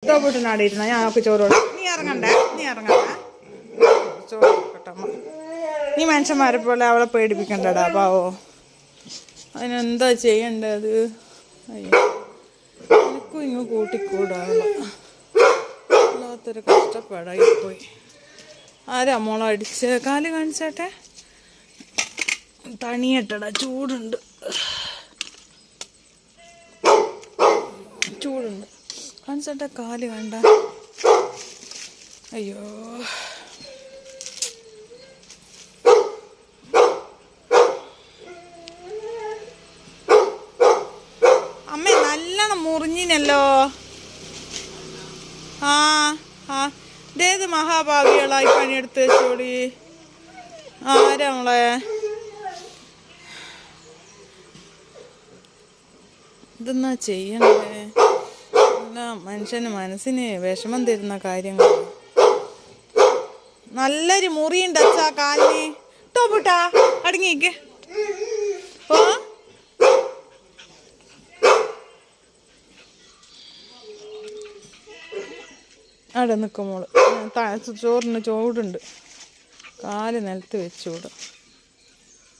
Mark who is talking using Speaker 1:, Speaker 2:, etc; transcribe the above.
Speaker 1: ടോപ്പിട്ടിനാടിയിരുന്ന ഞാൻ ഒക്കെ ചോറ് നീ ഇറങ്ങണ്ടേ ചോറ് കൊടുക്കട്ടമ്മ. നീ മനുഷ്യന്മാരെ പോലെ അവളെ പേടിപ്പിക്കണ്ടടാ പാവോ. അതിനെന്താ ചെയ്യണ്ടത്? അയ്യോ എനിക്കും ഇങ്ങ് കൂട്ടിക്കൂടാ. വല്ലാത്തൊരു കഷ്ടപ്പാടായി പോയി. ആരാ മോളെ അടിച്ച്? കാല് കാണിച്ചേട്ടെ. തണിയട്ടടാ, ചൂടുണ്ട്. കാണിച്ചേട്ടെ കാല് കണ്ട. അയ്യോ അമ്മേ നല്ലോണം മുറിഞ്ഞിനല്ലോ. ഇതേത് മഹാഭാവികളായി പണിയെടുത്ത് വെച്ചോടി. ആരാ നമ്മളെ ഇതെന്നാ ചെയ്യണ്ടേ? മനുഷ്യന് മനസ്സിന് വിഷമം തരുന്ന കാര്യങ്ങൾ. നല്ലൊരു മുറിയുണ്ട് അച്ഛാ കാലിന്. ടോപ്പിട്ടാ അടങ്ങിക്ക്. ഓ അവിടെ നിൽക്കും മോള്. ചോറിന് ചൂടുണ്ട്. കാല് നിലത്ത് വെച്ചുകൂടും.